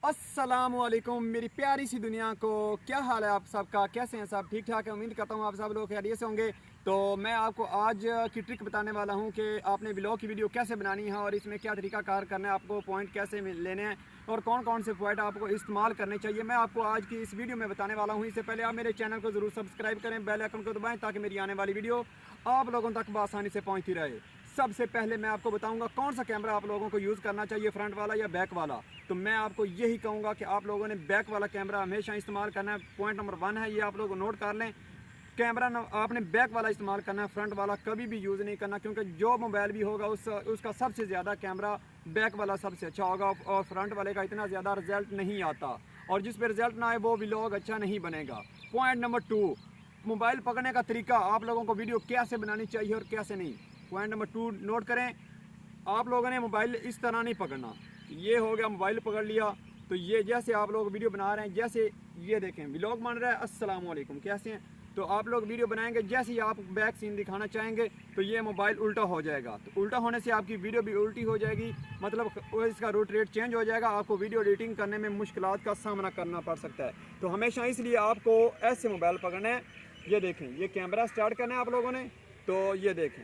अस्सलामुअलैकुम मेरी प्यारी सी दुनिया को, क्या हाल है आप सबका, कैसे हैं सब? ठीक ठाक है, उम्मीद करता हूँ आप सब लोग खैरियत से होंगे। तो मैं आपको आज की ट्रिक बताने वाला हूँ कि आपने व्लॉग की वीडियो कैसे बनानी है और इसमें क्या तरीका कार करना है, आपको पॉइंट कैसे लेने हैं और कौन कौन से पॉइंट आपको इस्तेमाल करने चाहिए, मैं आपको आज की इस वीडियो में बताने वाला हूँ। इससे पहले आप मेरे चैनल को ज़रूर सब्सक्राइब करें, बेल आइकन को दबाएँ ताकि मेरी आने वाली वीडियो आप लोगों तक बआसानी से पहुँचती रहे। सबसे पहले मैं आपको बताऊंगा कौन सा कैमरा आप लोगों को यूज़ करना चाहिए, फ्रंट वाला या बैक वाला। तो मैं आपको यही कहूँगा कि आप लोगों ने बैक वाला कैमरा हमेशा इस्तेमाल करना है। पॉइंट नंबर 1 है, ये आप लोग नोट कर लें। कैमरा आपने बैक वाला इस्तेमाल करना है, फ्रंट वाला कभी भी यूज़ नहीं करना, क्योंकि जो मोबाइल भी होगा उसका सबसे ज़्यादा कैमरा बैक वाला सबसे अच्छा होगा और फ्रंट वाले का इतना ज़्यादा रिजल्ट नहीं आता, और जिस पर रिजल्ट ना आए वो व्लॉग अच्छा नहीं बनेगा। पॉइंट नंबर 2, मोबाइल पकड़ने का तरीका, आप लोगों को वीडियो कैसे बनानी चाहिए और कैसे नहीं। पॉइंट नंबर 2 नोट करें। आप लोगों ने मोबाइल इस तरह नहीं पकड़ना। ये हो गया, मोबाइल पकड़ लिया तो ये जैसे आप लोग वीडियो बना रहे हैं, जैसे ये देखें व्लॉग बन रहा है, अस्सलाम वालेकुम, कैसे हैं? तो आप लोग वीडियो बनाएंगे, जैसे ही आप बैक सीन दिखाना चाहेंगे तो ये मोबाइल उल्टा हो जाएगा। तो उल्टा होने से आपकी वीडियो भी उल्टी हो जाएगी, मतलब इसका रूट रेट चेंज हो जाएगा, आपको वीडियो एडिटिंग करने में मुश्किलात का सामना करना पड़ सकता है। तो हमेशा इसलिए आपको ऐसे मोबाइल पकड़ना है। ये देखें, ये कैमरा स्टार्ट करना है आप लोगों ने, तो ये देखें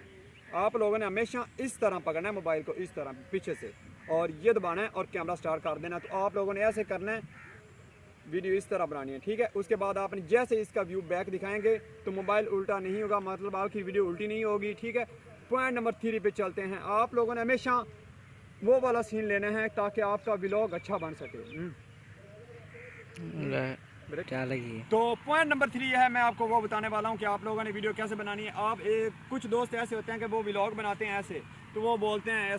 आप लोगों ने हमेशा इस तरह पकड़ना है मोबाइल को, इस तरह पीछे से, और ये दबाना है और कैमरा स्टार्ट कर देना है। तो आप लोगों ने ऐसे करना है, वीडियो इस तरह बनानी है, ठीक है। उसके बाद आपने जैसे इसका व्यू बैक दिखाएंगे तो मोबाइल उल्टा नहीं होगा, मतलब आपकी वीडियो उल्टी नहीं होगी, ठीक है। पॉइंट नंबर 3 पे चलते हैं। आप लोगों ने हमेशा वो वाला सीन लेना है ताकि आपका व्लॉग अच्छा बन सके। क्या लगी? तो पॉइंट नंबर 3 है, मैं आपको वो बताने वाला हूँ कि आप लोगों ने वीडियो कैसे बनानी है। आप कुछ दोस्त ऐसे होते हैं कि वो व्लॉग बनाते हैं ऐसे, तो वो बोलते हैं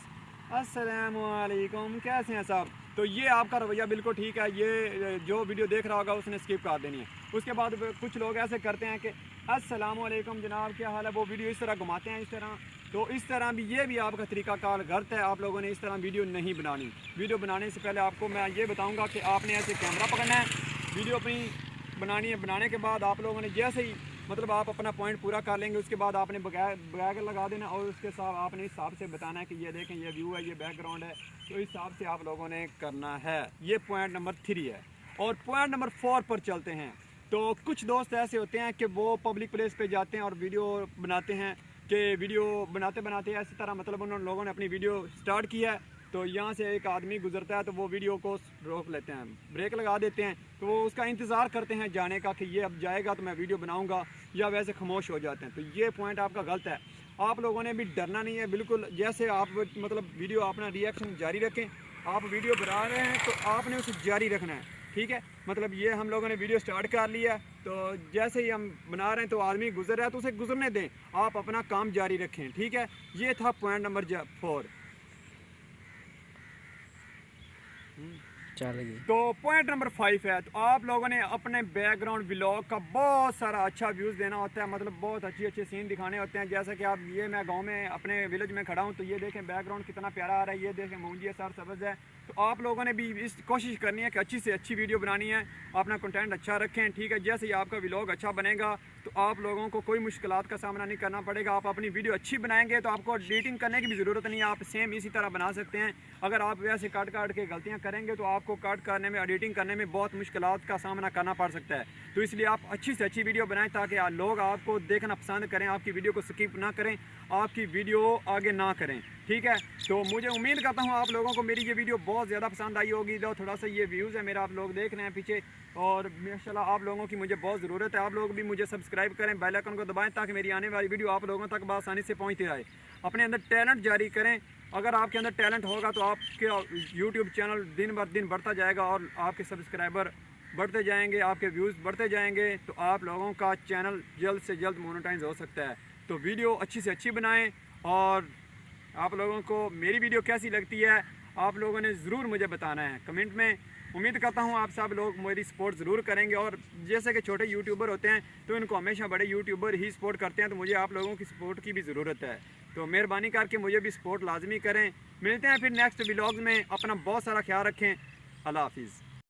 अस्सलाम वालेकुम, कैसे हैं साहब? तो ये आपका रवैया बिल्कुल ठीक है, ये जो वीडियो देख रहा होगा उसने स्किप कर देनी है। उसके बाद कुछ लोग ऐसे करते हैं कि अस्सलाम वालेकुम जनाब, क्या हाल है, वो वीडियो इस तरह घुमाते हैं इस तरह। तो इस तरह भी ये भी आपका तरीकाकार गलत है, आप लोगों ने इस तरह वीडियो नहीं बनानी। वीडियो बनाने से पहले आपको मैं ये बताऊँगा कि आपने ऐसे कैमरा पकड़ना है, वीडियो अपनी बनानी है। बनाने के बाद आप लोगों ने जैसे ही मतलब आप अपना पॉइंट पूरा कर लेंगे, उसके बाद आपने बैग लगा देना और उसके साथ आपने इस हिसाब से बताना है कि ये देखें ये व्यू है, ये बैकग्राउंड है, तो इस हिसाब से आप लोगों ने करना है। ये पॉइंट नंबर 3 है। और पॉइंट नंबर 4 पर चलते हैं। तो कुछ दोस्त ऐसे होते हैं कि वो पब्लिक प्लेस पे जाते हैं और वीडियो बनाते हैं कि वीडियो बनाते बनाते ऐसी तरह, मतलब उन लोगों ने अपनी वीडियो स्टार्ट की है तो यहाँ से एक आदमी गुजरता है तो वो वीडियो को रोक लेते हैं, ब्रेक लगा देते हैं, तो वो उसका इंतज़ार करते हैं जाने का कि ये अब जाएगा तो मैं वीडियो बनाऊंगा, या वैसे खामोश हो जाते हैं। तो ये पॉइंट आपका गलत है। आप लोगों ने भी डरना नहीं है बिल्कुल, जैसे आप मतलब वीडियो अपना रिएक्शन जारी रखें। आप वीडियो बना रहे हैं तो आपने उसे जारी रखना है, ठीक है। मतलब ये हम लोगों ने वीडियो स्टार्ट कर लिया, तो जैसे ही हम बना रहे हैं तो आदमी गुजर रहा है तो उसे गुजरने दें, आप अपना काम जारी रखें, ठीक है। ये था पॉइंट नंबर 4। तो पॉइंट नंबर 5 है, तो आप लोगों ने अपने बैकग्राउंड व्लॉग का बहुत सारा अच्छा व्यूज़ देना होता है, मतलब बहुत अच्छे सीन दिखाने होते हैं। जैसा कि आप ये मैं गांव में अपने विलेज में खड़ा हूं, तो ये देखें बैकग्राउंड कितना प्यारा आ रहा है, ये देखें मूंगी सर सब्ज़ है। तो आप लोगों ने भी इस कोशिश करनी है कि अच्छी से अच्छी वीडियो बनानी है, अपना कंटेंट अच्छा रखें, ठीक है। जैसे ही आपका व्लॉग अच्छा बनेगा तो आप लोगों को कोई मुश्किलात का सामना नहीं करना पड़ेगा। आप अपनी वीडियो अच्छी बनाएंगे तो आपको एडिटिंग करने की भी ज़रूरत नहीं है, आप सेम इसी तरह बना सकते हैं। अगर आप वैसे काट के गलतियाँ करेंगे तो आपको कट करने में, एडिटिंग करने में बहुत मुश्किलात का सामना करना पड़ सकता है। तो इसलिए आप अच्छी से अच्छी वीडियो बनाएं ताकि लोग आपको देखना पसंद करें, आपकी वीडियो को स्किप ना करें, आपकी वीडियो आगे ना करें, ठीक है। तो मुझे उम्मीद करता हूँ आप लोगों को मेरी ये वीडियो बहुत ज़्यादा पसंद आई होगी। तो थोड़ा सा ये व्यूज़ है मेरा, आप लोग देख रहे हैं पीछे, और माशाल्लाह आप लोगों की मुझे बहुत ज़रूरत है। आप लोग भी मुझे सब्सक्राइब करें, बेल आइकन को दबाएं ताकि मेरी आने वाली वीडियो आप लोगों तक आसानी से पहुँचती रहे। अपने अंदर टैलेंट जारी करें, अगर आपके अंदर टैलेंट होगा तो आपके यूट्यूब चैनल दिन ब दिन बढ़ता जाएगा और आपके सब्सक्राइबर बढ़ते जाएंगे, आपके व्यूज़ बढ़ते जाएंगे, तो आप लोगों का चैनल जल्द से जल्द मोनेटाइज हो सकता है। तो वीडियो अच्छी से अच्छी बनाएं, और आप लोगों को मेरी वीडियो कैसी लगती है आप लोगों ने ज़रूर मुझे बताना है कमेंट में। उम्मीद करता हूँ आप सब लोग मेरी सपोर्ट ज़रूर करेंगे, और जैसे कि छोटे यूट्यूबर होते हैं तो इनको हमेशा बड़े यूट्यूबर ही सपोर्ट करते हैं, तो मुझे आप लोगों की सपोर्ट की भी ज़रूरत है। तो मेहरबानी करके मुझे भी सपोर्ट लाजमी करें। मिलते हैं फिर नेक्स्ट व्लॉग में, अपना बहुत सारा ख्याल रखें। अल्लाह हाफिज़।